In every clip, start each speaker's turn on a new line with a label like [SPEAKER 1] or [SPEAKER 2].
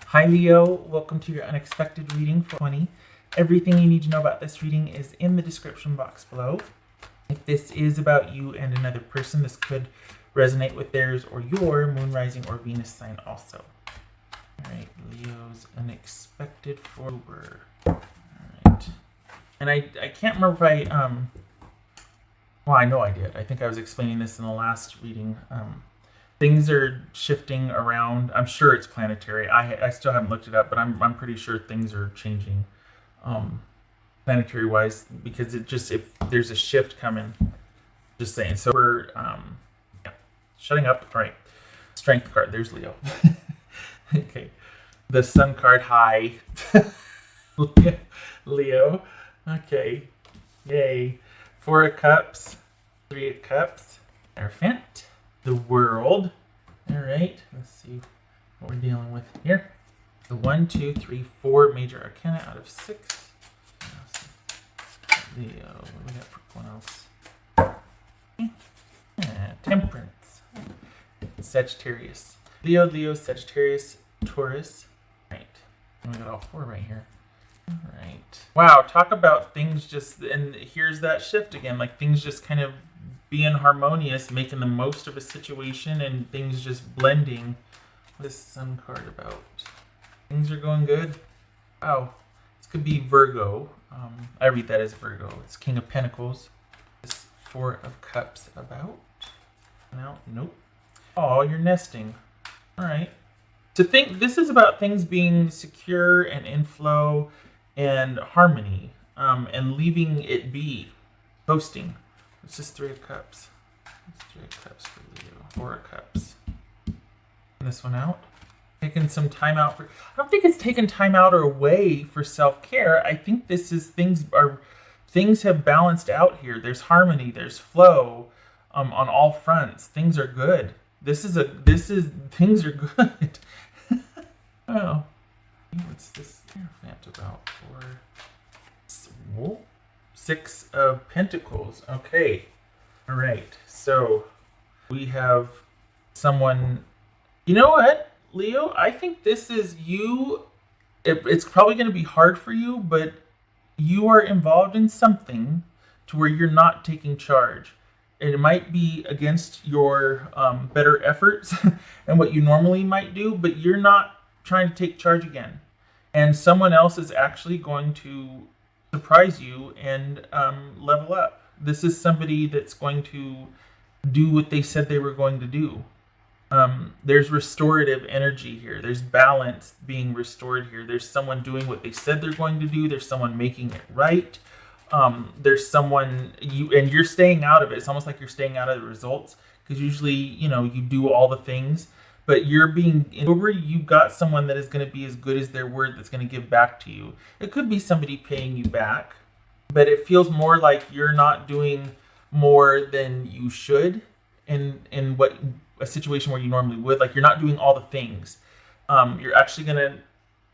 [SPEAKER 1] Hi Leo, welcome to your unexpected reading for 20. Everything you need to know about this reading is in the description box below. If this is about you and another person, this could resonate with theirs or your moon, rising, or Venus sign also. Alright, Leo's unexpected forward. Alright. And I can't remember if well, I know I did. I think I was explaining this in the last reading. Things are shifting around. I'm sure it's planetary. I still haven't looked it up, but I'm pretty sure things are changing planetary wise, because it just, if there's a shift coming, just saying. So we're yeah, shutting up. All right, strength card. There's Leo. Okay, the sun card. Hi. Leo. Okay, yay. 4 of Cups, 3 of Cups, Hierophant. The World. All right, let's see what we're dealing with here. The 1, 2, 3, 4 major arcana out of 6. Leo, what do we got for one else? Temperance. Sagittarius. Leo, Sagittarius, Taurus. Right. And we got all 4 right here. All right. Wow, talk about things just, and here's that shift again, like things just kind of being harmonious, making the most of a situation, and things just blending. This Sun card about? Things are going good. Wow, this could be Virgo. I read that as Virgo. It's King of Pentacles. This 4 of Cups about? No, nope. Oh, you're nesting. All right. To think, this is about things being secure and inflow and harmony, and leaving it be, coasting. It's just 3 of Cups. It's 3 of Cups for Leo. 4 of Cups. And this one out. Taking some time out for. I don't think it's taking time out or away for self-care. I think this is things have balanced out here. There's harmony. There's flow, on all fronts. Things are good. Things are good. Oh, what's this Hierophant about for? Whoa. 6 of Pentacles. Okay. All right. So we have someone. You know what, Leo? I think this is you. It's probably going to be hard for you, but you are involved in something to where you're not taking charge. And it might be against your better efforts and what you normally might do, but you're not trying to take charge again. And someone else is actually going to surprise you and level up. This is somebody that's going to do what they said they were going to do. There's restorative energy here. There's balance being restored here. There's someone doing what they said they're going to do. There's someone making it right. There's someone, you're staying out of it. It's almost like you're staying out of the results, because usually, you do all the things, but you're being over. You got someone that is going to be as good as their word, that's going to give back to you. It could be somebody paying you back, but it feels more like you're not doing more than you should in what a situation where you normally would. Like, you're not doing all the things. You're actually going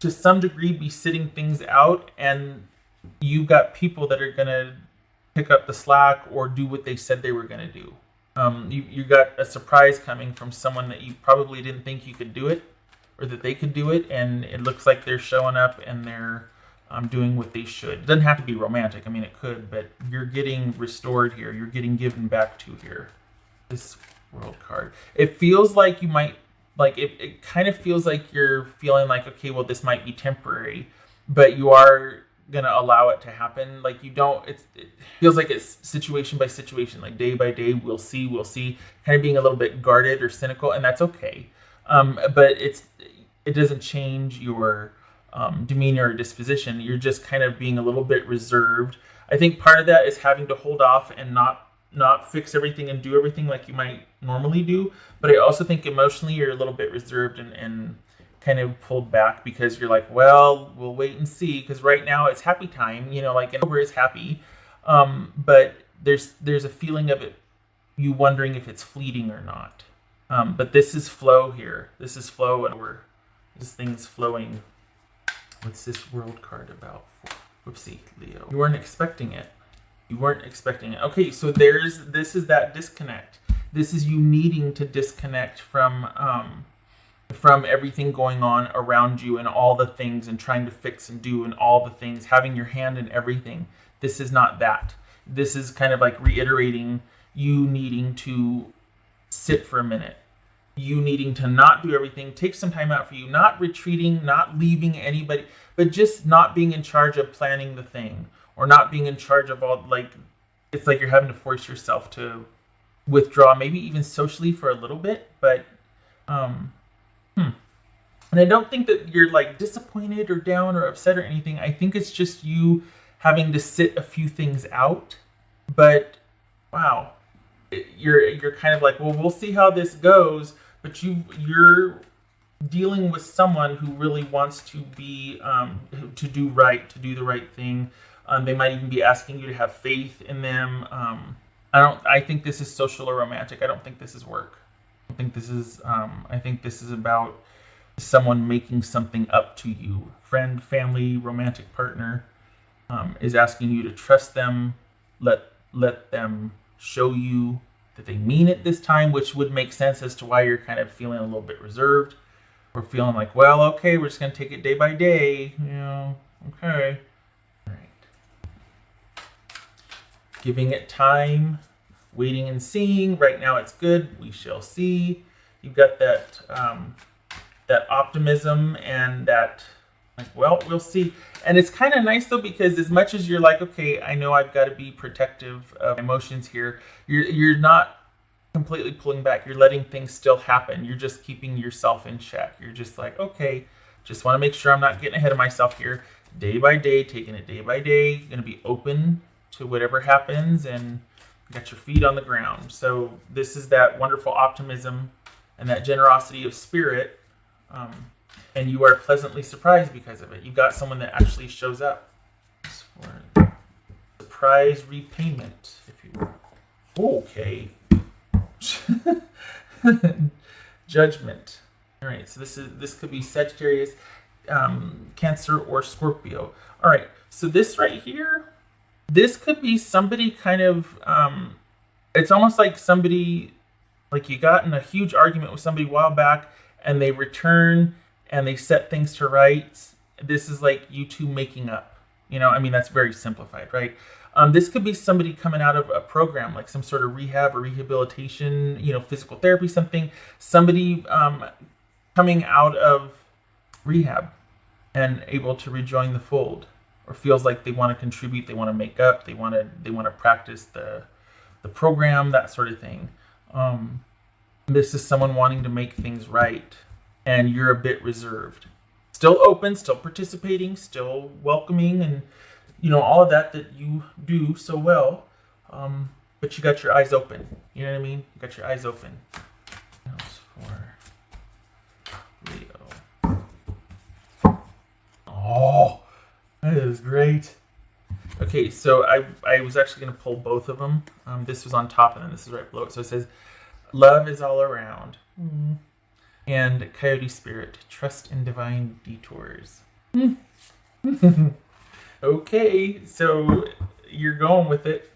[SPEAKER 1] to some degree, be sitting things out, and you got people that are going to pick up the slack or do what they said they were going to do. You got a surprise coming from someone that you probably didn't think you could do it, or that they could do it, and it looks like they're showing up and they're doing what they should. It doesn't have to be romantic. I mean, it could, but you're getting restored here. You're getting given back to here. This World card. It feels like you might, like, it kind of feels like you're feeling like, okay, well, this might be temporary, but you are going to allow it to happen. Like, you don't, it feels like it's situation by situation, like day by day, we'll see, kind of being a little bit guarded or cynical, and that's okay. But it doesn't change your demeanor or disposition. You're just kind of being a little bit reserved. I think part of that is having to hold off and not fix everything and do everything like you might normally do. But I also think emotionally you're a little bit reserved and kind of pulled back, because you're like, well, we'll wait and see, because right now it's happy time, like October is happy. But there's a feeling of it, you wondering if it's fleeting or not. But this is flow here. This is flow, and this thing's flowing. What's this World card about? Whoopsie, Leo. You weren't expecting it. Okay, so this is that disconnect. This is you needing to disconnect from from everything going on around you and all the things and trying to fix and do and all the things, having your hand in everything. This is not that. This is kind of like reiterating you needing to sit for a minute. You needing to not do everything, take some time out for you, not retreating, not leaving anybody, but just not being in charge of planning the thing, or not being in charge of all, like, it's like you're having to force yourself to withdraw, maybe even socially for a little bit, but and I don't think that you're like disappointed or down or upset or anything. I think it's just you having to sit a few things out. But wow, you're kind of like, well, we'll see how this goes. But you're dealing with someone who really wants to be to do right, to do the right thing. They might even be asking you to have faith in them. I think this is social or romantic. I don't think this is work. I think this is about someone making something up to you. Friend, family, romantic partner is asking you to trust them, let them show you that they mean it this time, which would make sense as to why you're kind of feeling a little bit reserved, or feeling like, well, okay, we're just going to take it day by day, okay. All right. Giving it time, waiting and seeing. Right now it's good, we shall see. You've got that that optimism and that, like, well, we'll see. And it's kind of nice though, because as much as you're like, okay, I know I've got to be protective of emotions here, you're not completely pulling back. You're letting things still happen. You're just keeping yourself in check. You're just like, okay, just want to make sure I'm not getting ahead of myself here. Day by day, taking it day by day. You're going to be open to whatever happens and got your feet on the ground. So this is that wonderful optimism and that generosity of spirit. And you are pleasantly surprised because of it. You got someone that actually shows up for surprise repayment, if you will. Okay. Judgment. All right. So this could be Sagittarius, Cancer, or Scorpio. All right. So this right here, this could be somebody kind of. It's almost like somebody, like you got in a huge argument with somebody a while back, and they return and they set things to rights. This is like you two making up. That's very simplified, right? This could be somebody coming out of a program, like some sort of rehab or rehabilitation, physical therapy, something. Somebody coming out of rehab and able to rejoin the fold, or feels like they want to contribute, they want to make up, they want to practice the program, that sort of thing. This is someone wanting to make things right, and you're a bit reserved. Still open, still participating, still welcoming, and all of that you do so well. But you got your eyes open. You know what I mean? You got your eyes open. For Leo. Oh, that is great. Okay, so I was actually going to pull both of them. This was on top, and then this is right below it. So it says, love is all around. And Coyote Spirit, trust in divine detours. Okay, so you're going with it.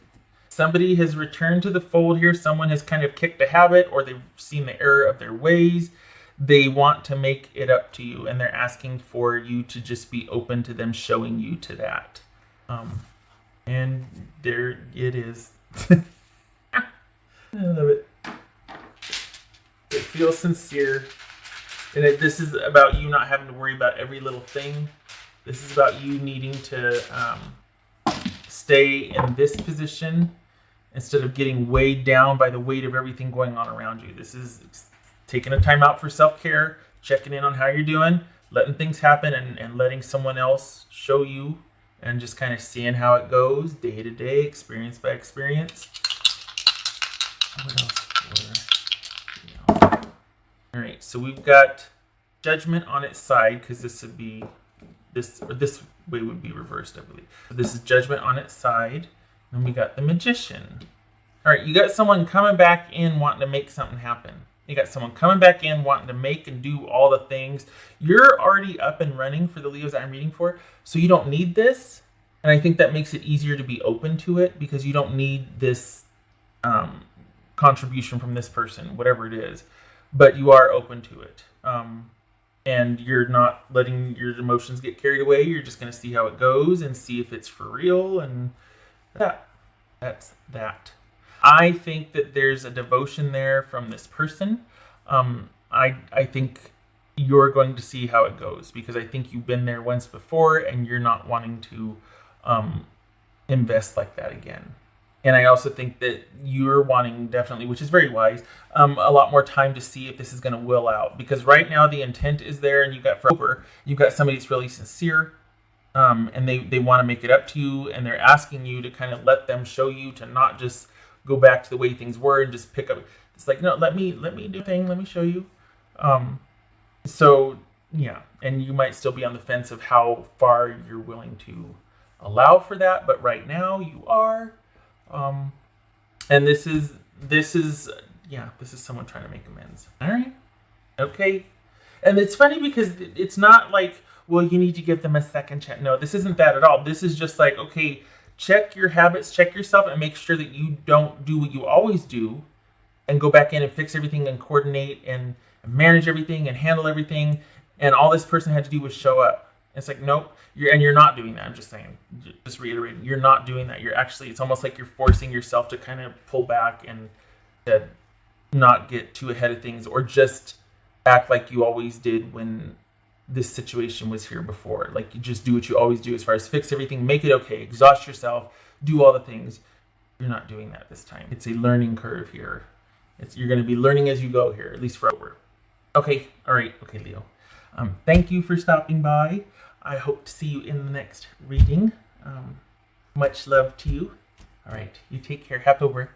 [SPEAKER 1] Somebody has returned to the fold here. Someone has kind of kicked a habit, or they've seen the error of their ways. They want to make it up to you, and they're asking for you to just be open to them showing you to that. And there it is. I love it. It feels sincere. And this is about you not having to worry about every little thing. This is about you needing to stay in this position instead of getting weighed down by the weight of everything going on around you. This is taking a time out for self-care, checking in on how you're doing, letting things happen, and letting someone else show you, and just kind of seeing how it goes day to day, experience by experience. What else for? All right, so we've got Judgment on its side, because this would be this way would be reversed, I believe. So this is Judgment on its side. And we got the Magician. All right, you got someone coming back in wanting to make something happen. You got someone coming back in wanting to make and do all the things. You're already up and running for the Leos that I'm reading for, so you don't need this. And I think that makes it easier to be open to it, because you don't need this contribution from this person, whatever it is. But you are open to it. and you're not letting your emotions get carried away. You're just going to see how it goes and see if it's for real. And that's that. I think that there's a devotion there from this person. I think you're going to see how it goes, because I think you've been there once before and you're not wanting to invest like that again. And I also think that you're wanting, definitely, which is very wise, a lot more time to see if this is going to will out. Because right now the intent is there, and you've got somebody that's really sincere, and they want to make it up to you, and they're asking you to kind of let them show you, to not just go back to the way things were and just pick up. It's like, no, let me do a thing. Let me show you. So yeah, and you might still be on the fence of how far you're willing to allow for that, but right now you are. And this is someone trying to make amends. All right. Okay. And it's funny because it's not like, well, you need to give them a second chance. No, this isn't that at all. This is just like, okay, check your habits, check yourself, and make sure that you don't do what you always do and go back in and fix everything and coordinate and manage everything and handle everything. And all this person had to do was show up. It's like, nope, you're not doing that. I'm just saying, just reiterating, you're not doing that. You're actually, it's almost like you're forcing yourself to kind of pull back and to not get too ahead of things, or just act like you always did when this situation was here before. Like, you just do what you always do as far as fix everything, make it okay, exhaust yourself, do all the things. You're not doing that this time. It's a learning curve here. You're going to be learning as you go here, at least for over. Okay, all right, okay, Leo. Thank you for stopping by. I hope to see you in the next reading. Much love to you. All right, you take care. Happy over.